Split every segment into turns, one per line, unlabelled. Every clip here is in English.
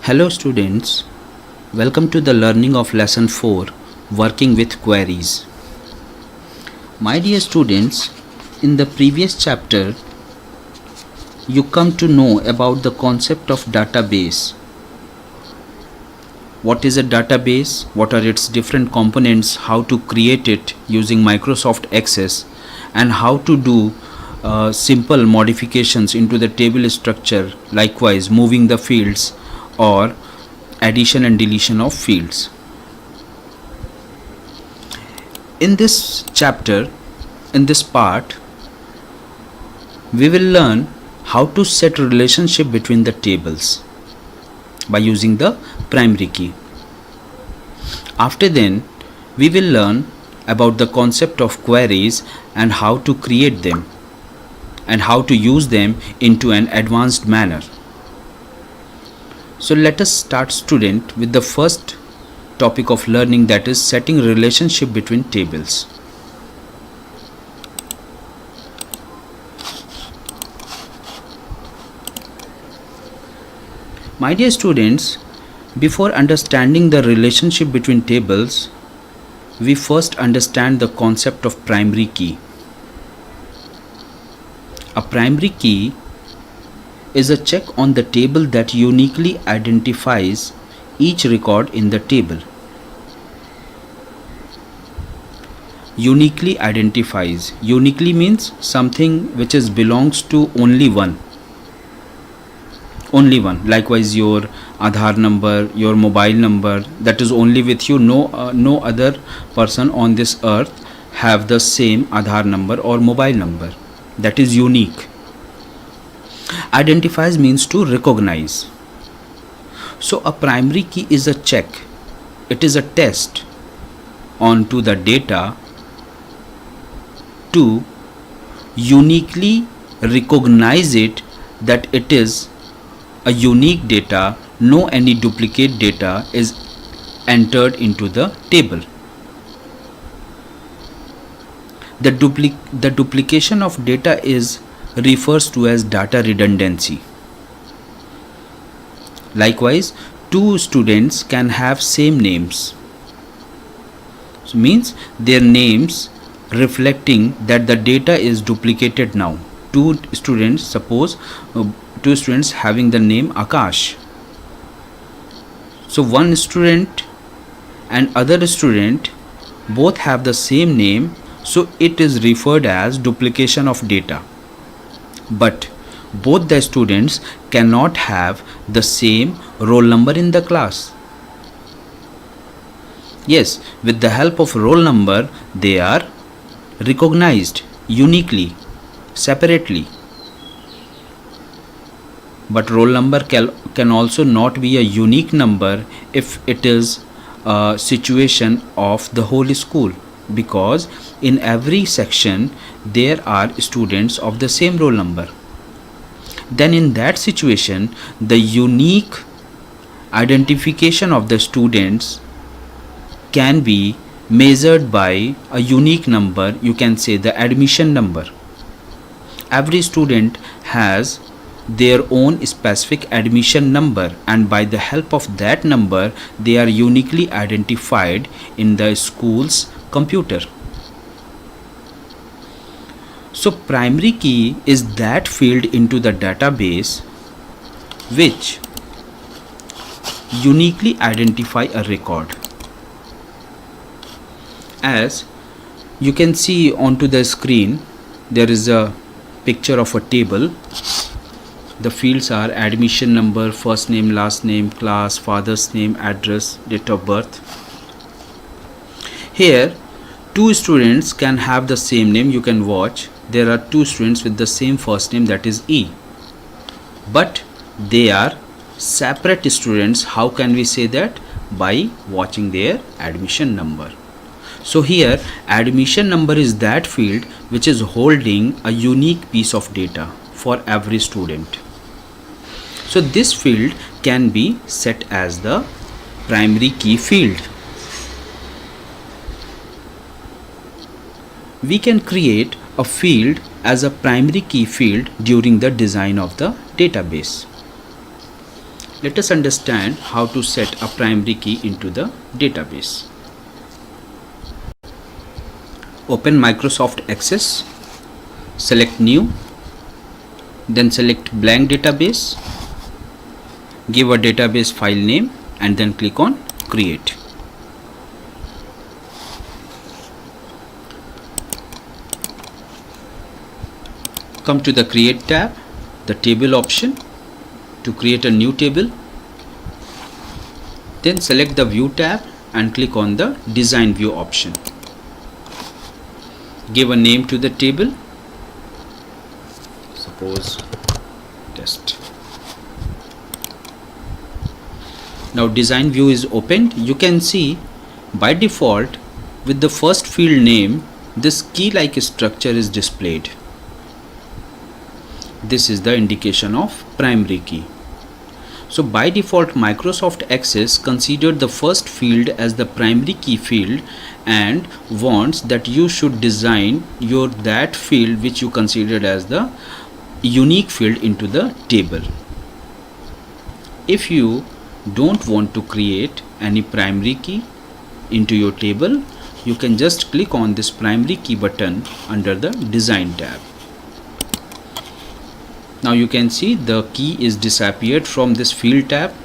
Hello students, welcome to the learning of lesson 4 working with queries. My dear students, in the previous chapter you come to know about the concept of database. What is a database? What are its different components? How to create it using Microsoft Access and how to do simple modifications into the table structure, likewise moving the fields or addition and deletion of fields. In this chapter, in this part, we will learn how to set a relationship between the tables by using the primary key. After then, we will learn about the concept of queries and how to create them and how to use them into an advanced manner. So let us start, student, with the first topic of learning, that is setting relationship between tables. My dear students, before understanding the relationship between tables, we first understand the concept of primary key. A primary key is a check on the table that uniquely identifies each record in the table. Uniquely identifies. Uniquely means something which belongs to only one. Only one. Likewise, your Aadhaar number, your mobile number, that is only with you. No other person on this earth have the same Aadhaar number or mobile number. That is unique. Identifies means to recognize. So a primary key is a check. It is a test onto the data to uniquely recognize it, that it is a unique data, no any duplicate data is entered into the table. The duplication of data refers to as data redundancy. Likewise, two students can have same names. So means their names reflecting that the data is duplicated now. Two students, suppose two students having the name Akash. So one student and other student both have the same name, so it is referred as duplication of data. But both the students cannot have the same roll number in the class. Yes, with the help of roll number they are recognized uniquely, separately. But roll number can also not be a unique number if it is a situation of the whole school, because in every section there are students of the same roll number. Then in that situation, the unique identification of the students can be measured by a unique number. You can say the admission number. Every student has their own specific admission number, and by the help of that number they are uniquely identified in the school's computer. So primary key is that field into the database which uniquely identify a record. As you can see onto the screen, there is a picture of a table. The fields are admission number, first name, last name, class, father's name, address, date of birth. Here two students can have the same name. You can watch, there are two students with the same first name, that is E, but they are separate students. How can we say that? By watching their admission number. So here admission number is that field which is holding a unique piece of data for every student. So this field can be set as the primary key field. We can create a field as a primary key field during the design of the database. Let us understand how to set a primary key into the database. Open Microsoft Access, select New, then select Blank Database, give a database file name and then click on Create. Come to the Create tab, the Table option to create a new table. Then select the View tab and click on the Design View option. Give a name to the table, suppose test. Now Design View is opened. You can see by default with the first field name this key-like structure is displayed. This is the indication of primary key. So by default Microsoft Access considered the first field as the primary key field and wants that you should design that field which you considered as the unique field into the table. If you don't want to create any primary key into your table, you can just click on this primary key button under the Design tab. Now you can see the key is disappeared from this field tab.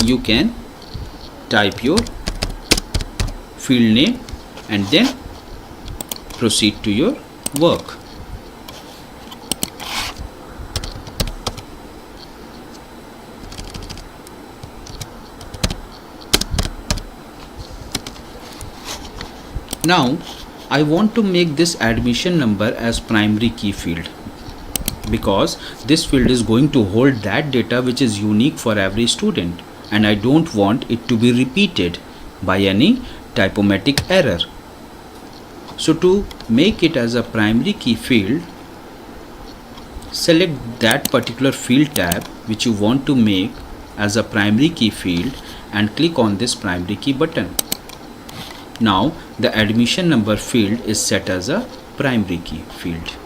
You can type your field name and then proceed to your work. Now I want to make this admission number as primary key field, because this field is going to hold that data which is unique for every student and I don't want it to be repeated by any typomatic error. So to make it as a primary key field, select that particular field tab which you want to make as a primary key field and click on this primary key button. Now the admission number field is set as a primary key field.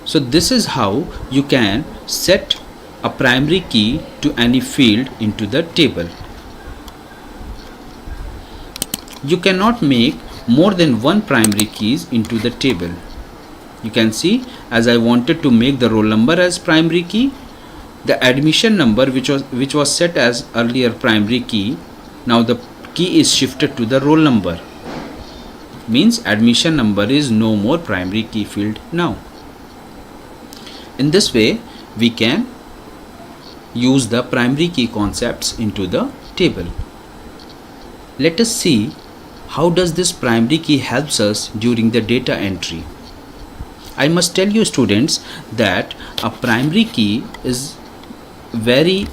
So this is how you can set a primary key to any field into the table. You cannot make more than one primary keys into the table. You can see, as I wanted to make the roll number as primary key, the admission number which was set as earlier primary key, now the key is shifted to the roll number. Means admission number is no more primary key field now. In this way, we can use the primary key concepts into the table. Let us see how does this primary key helps us during the data entry. I must tell you students that a primary key is very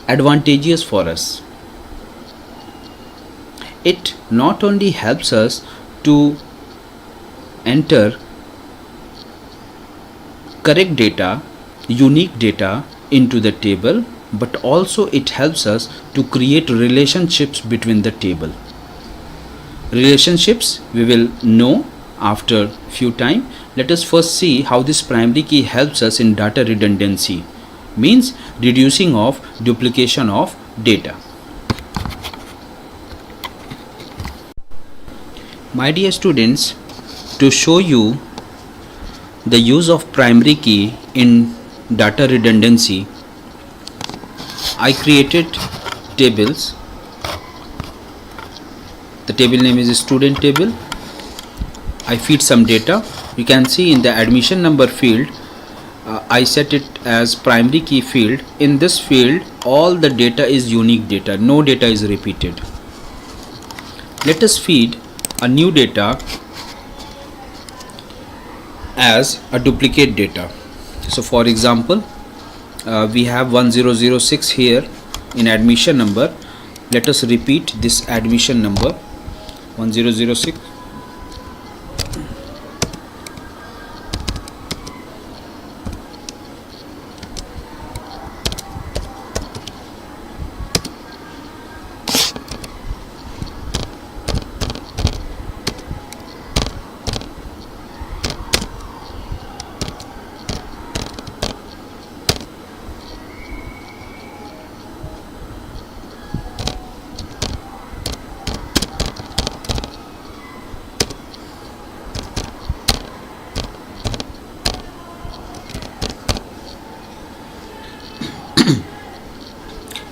advantageous for us. It not only helps us to enter correct data, unique data into the table, but also it helps us to create relationships between the table. Relationships we will know after few time. Let us first see how this primary key helps us in data redundancy, means reducing of duplication of data. My dear students, to show you the use of primary key in data redundancy, I created tables. The table name is student table. I feed some data. You can see in the admission number field, I set it as primary key field. In this field, all the data is unique data. No data is repeated. Let us feed a new data as a duplicate data. So for example, we have 1006 here in admission number. Let us repeat this admission number 1006.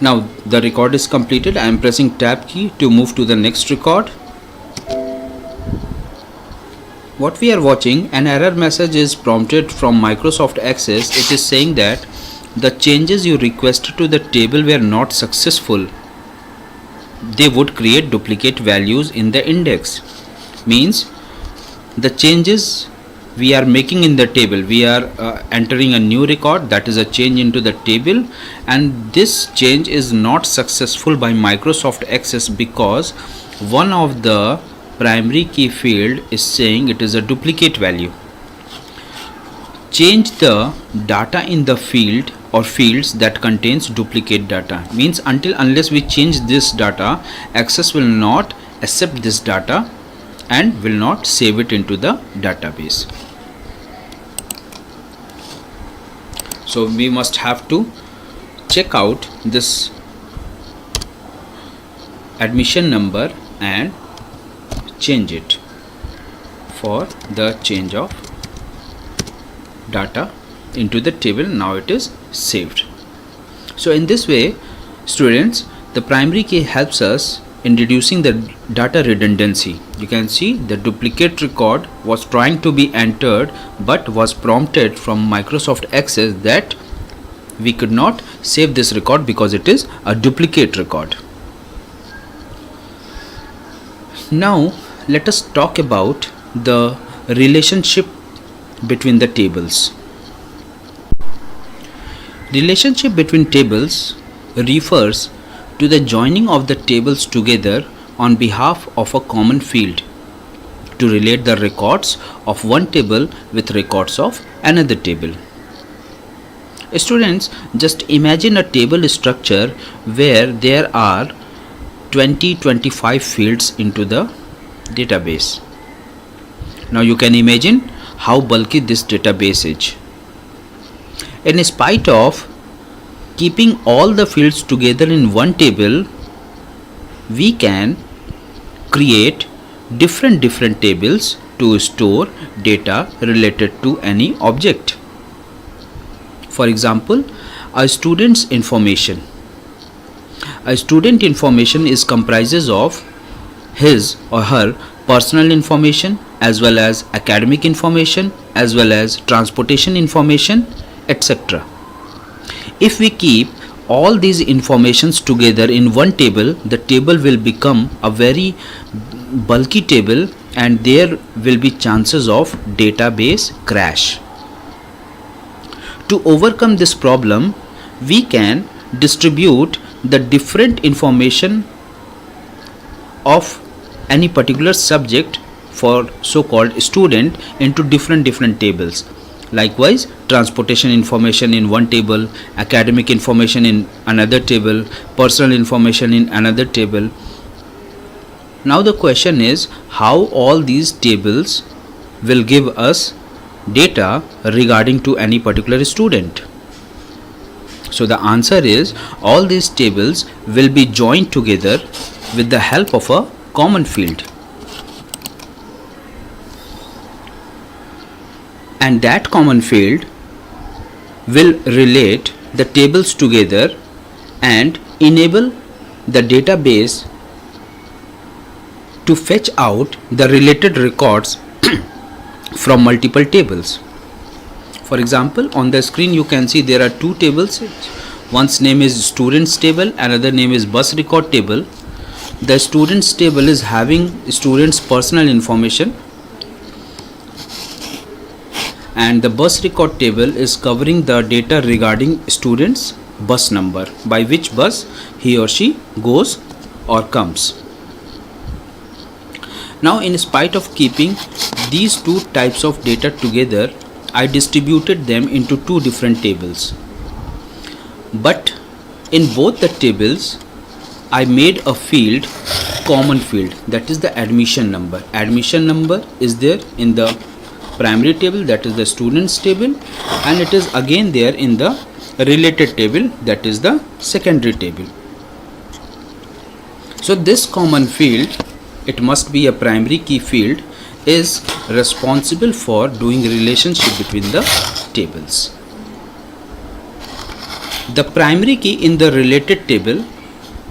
Now the record is completed. I am pressing tab key to move to the next record. What we are watching, an error message is prompted from Microsoft Access. It is saying that the changes you requested to the table were not successful. They would create duplicate values in the index. Means the changes we are making in the table, we are entering a new record, that is a change into the table, and this change is not successful by Microsoft Access because one of the primary key field is saying it is a duplicate value. Change the data in the field or fields that contains duplicate data. Means unless we change this data, Access will not accept this data and will not save it into the database. So we must have to check out this admission number and change it for the change of data into the table. Now it is saved. So in this way, students, the primary key helps us in reducing the data redundancy. You can see the duplicate record was trying to be entered but was prompted from Microsoft Access that we could not save this record because it is a duplicate record. Now let us talk about the relationship between the tables. Relationship between tables refers to the joining of the tables together on behalf of a common field to relate the records of one table with records of another table. Students, just imagine a table structure where there are 20-25 fields into the database. Now you can imagine how bulky this database is. In spite of keeping all the fields together in one table, we can create different tables to store data related to any object. For example, a student's information. A student information is comprises of his or her personal information as well as academic information as well as transportation information, etc. If we keep all these informations together in one table, the table will become a very bulky table and there will be chances of database crash. To overcome this problem, we can distribute the different information of any particular subject for so-called student into different tables. Likewise, transportation information in one table, academic information in another table, personal information in another table. Now the question is how all these tables will give us data regarding to any particular student. So the answer is all these tables will be joined together with the help of a common field. And that common field will relate the tables together and enable the database to fetch out the related records from multiple tables. For example, on the screen you can see there are two tables. One's name is students table, another name is bus record table. The students table is having students' personal information and the bus record table is covering the data regarding students' bus number, by which bus he or she goes or comes. Now, in spite of keeping these two types of data together, I distributed them into two different tables. But in both the tables, I made a field, common field, that is the admission number. Admission number is there in the primary table, that is the students table, and it is again there in the related table, that is the secondary table. So this common field, it must be a primary key field, is responsible for doing relationship between the tables. The primary key in the related table,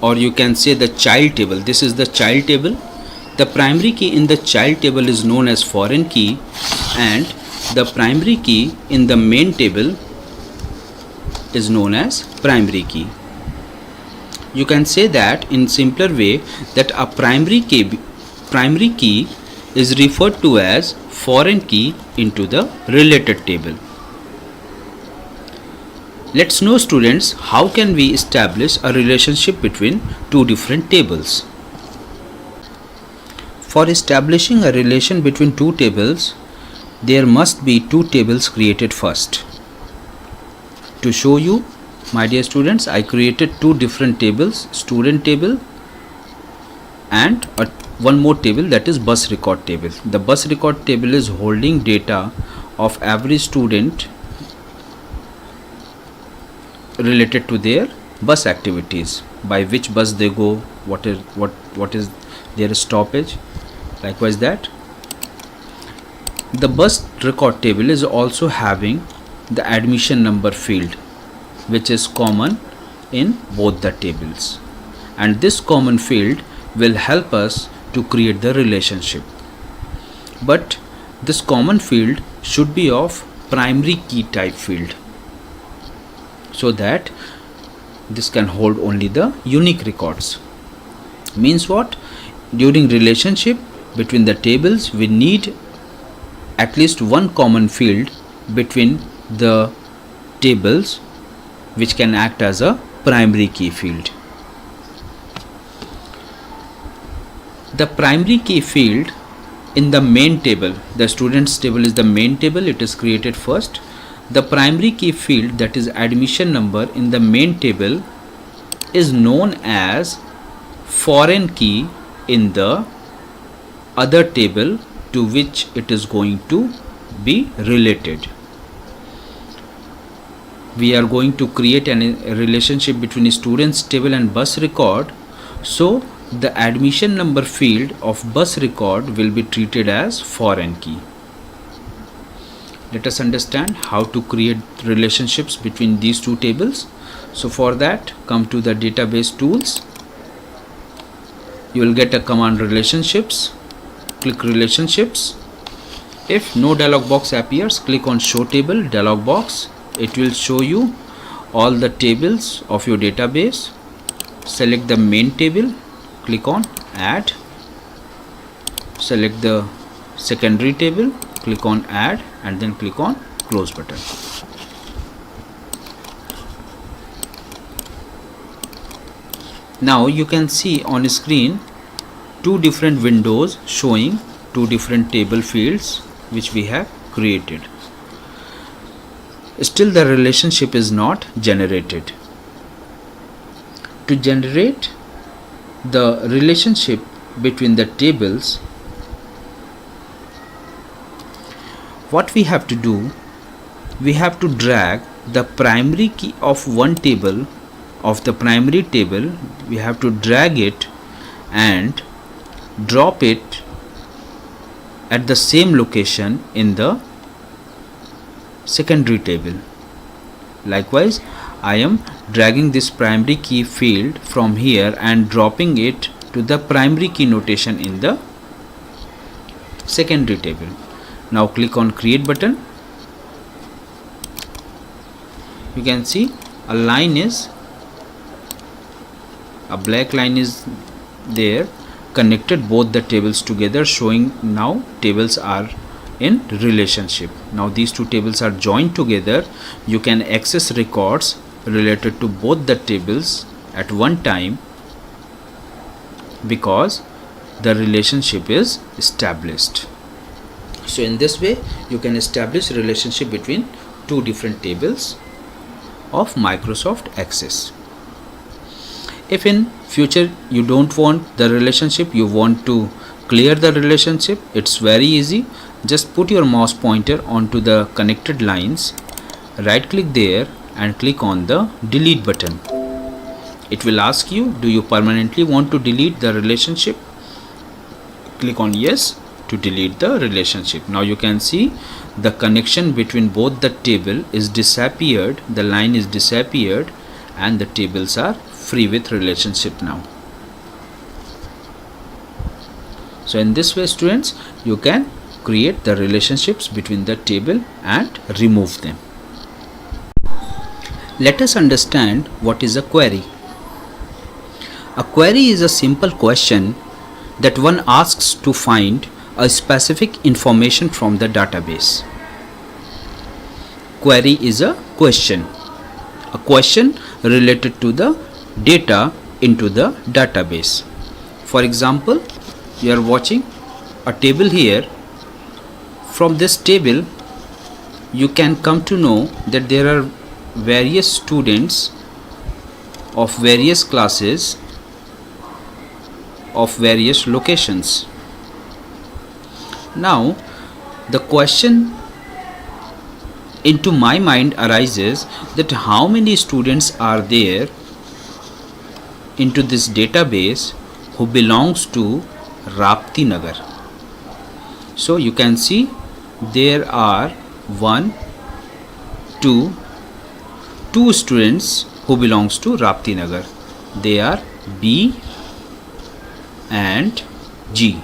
or you can say the child table, this is the child table. The primary key in the child table is known as foreign key, and the primary key in the main table is known as primary key. You can say that in simpler way that a primary key is referred to as foreign key into the related table. Let's know, students, how can we establish a relationship between two different tables. For establishing a relation between two tables, there must be two tables created first. To show you, my dear students, I created two different tables, student table and one more table, that is bus record table. The bus record table is holding data of every student related to their bus activities, by which bus they go, what is their stoppage, likewise that. The bus record table is also having the admission number field, which is common in both the tables, and this common field will help us to create the relationship. But this common field should be of primary key type field, so that this can hold only the unique records. Means what? During relationship between the tables, we need at least one common field between the tables, which can act as a primary key field. The primary key field in the main table, the students table is the main table, it is created first. The primary key field, that is admission number, in the main table is known as foreign key in the other table to which it is going to be related. We are going to create a relationship between students table and bus record, so the admission number field of bus record will be treated as foreign key. Let us understand how to create relationships between these two tables. So for that, come to the database tools. You will get a command relationships. Click relationships. If no dialog box appears, click on show table dialog box. It will show you all the tables of your database. Select the main table, click on add. Select the secondary table, click on add, and then click on close button. Now you can see on screen two different windows showing two different table fields which we have created. Still the relationship is not generated. To generate the relationship between the tables, what we have to do, we have to drag the primary key of one table, of the primary table, we have to drag it and drop it at the same location in the secondary table. Likewise, I am dragging this primary key field from here and dropping it to the primary key notation in the secondary table. Now click on create button. You can see a line is, a black line is there, connected both the tables together, showing now tables are in relationship. Now these two tables are joined together. You can access records related to both the tables at one time because the relationship is established. So in this way you can establish a relationship between two different tables of Microsoft Access. If in future you don't want the relationship, you want to clear the relationship, it's very easy. Just put your mouse pointer onto the connected lines, right click there and click on the delete button. It will ask you, do you permanently want to delete the relationship? Click on yes to delete the relationship. Now you can see the connection between both the table is disappeared, the line is disappeared, and the tables are free with relationship now. So in this way, students, you can create the relationships between the table and remove them. Let us understand what is a query. A query is a simple question that one asks to find a specific information from the database. Query is a question related to the data into the database. For example, you are watching a table here. From this table, you can come to know that there are various students of various classes of various locations. Now, the question into my mind arises that how many students are there into this database who belongs to Rapti Nagar. So you can see there are two students who belongs to Rapti Nagar. They are B and G.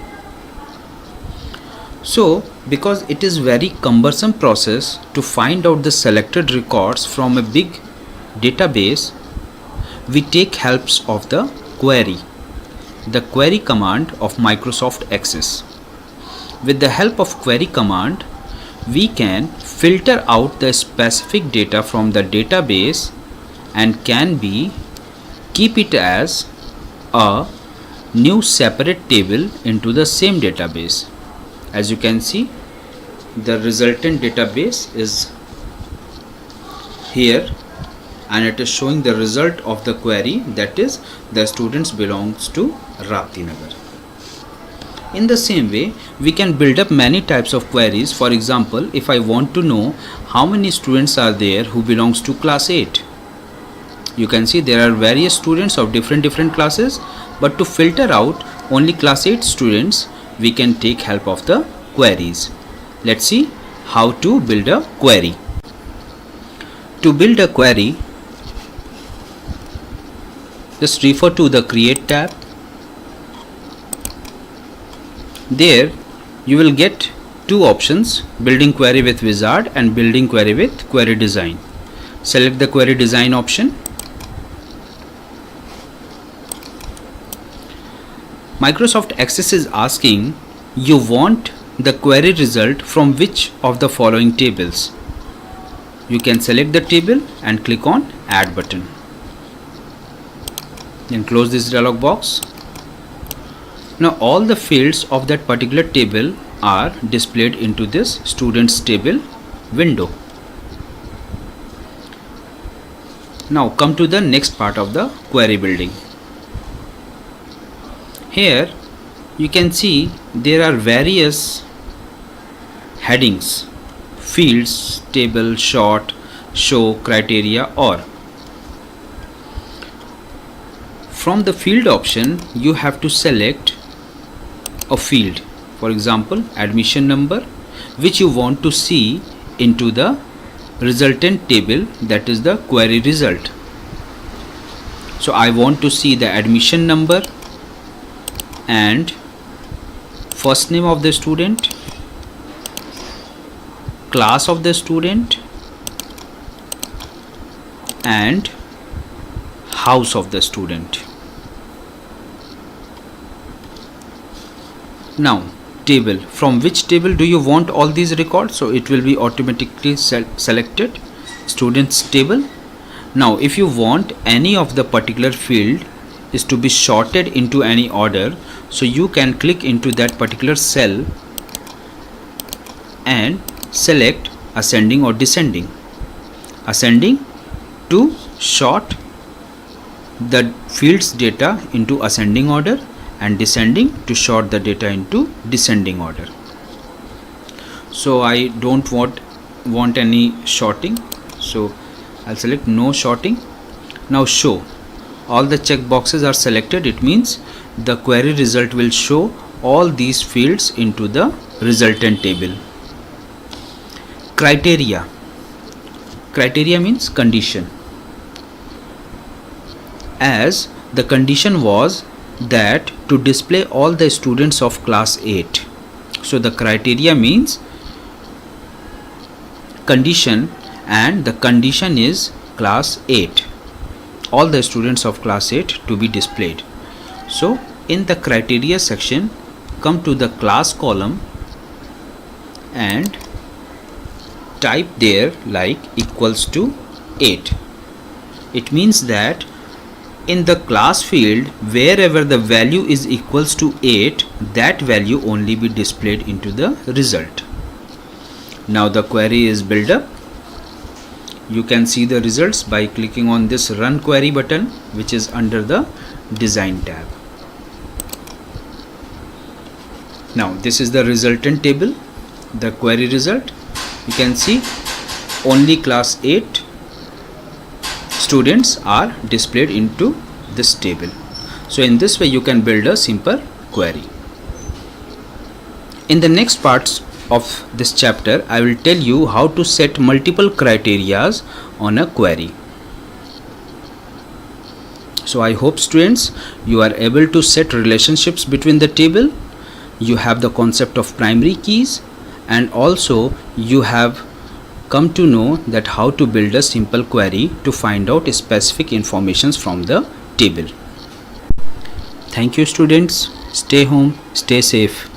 So because it is very cumbersome process to find out the selected records from a big database, we take helps of the query command of Microsoft Access. With the help of query command, we can filter out the specific data from the database and keep it as a new separate table into the same database. As you can see, the resultant database is here and it is showing the result of the query, that is the students belongs to Rapti Nagar. In the same way, we can build up many types of queries. For example, if I want to know how many students are there who belongs to class 8, you can see there are various students of different classes, but to filter out only class 8 students, we can take help of the queries. Let's see how to build a query. To build a query, just refer to the Create tab. There you will get two options, building query with wizard and building query with query design. Select the query design option. Microsoft Access is asking you want the query result from which of the following tables. You can select the table and click on Add button. Then close this dialog box. Now all the fields of that particular table are displayed into this students table window. Now come to the next part of the query building. Here you can see there are various headings, fields, table, sort, show, criteria, or. From the field option, you have to select a field, for example admission number, which you want to see into the resultant table, that is the query result. So I want to see the admission number and first name of the student, class of the student, and house of the student. Now table, from which table do you want all these records? So it will be automatically selected students table. Now if you want any of the particular field is to be sorted into any order, so you can click into that particular cell and select ascending or descending. Ascending to sort the fields data into ascending order, and descending to sort the data into descending order. So I don't want any sorting, so I'll select no sorting. Now show, all the check boxes are selected. It means the query result will show all these fields into the resultant table. Criteria means condition. as the condition was that to display all the students of class 8. So the criteria means condition, and the condition is class 8, all the students of class 8 to be displayed. So in the criteria section, come to the class column and type there like equals to 8. It means that in the class field, wherever the value is equals to 8, that value only be displayed into the result. Now the query is built up. You can see the results by clicking on this run query button, which is under the design tab. Now this is the resultant table, the query result. You can see only class 8 students are displayed into this table. So in this way you can build a simple query. In the next parts of this chapter, I will tell you how to set multiple criterias on a query. So I hope students you are able to set relationships between the table. You have the concept of primary keys, and also you have come to know that how to build a simple query to find out specific informations from the table. Thank you students. Stay home, stay safe.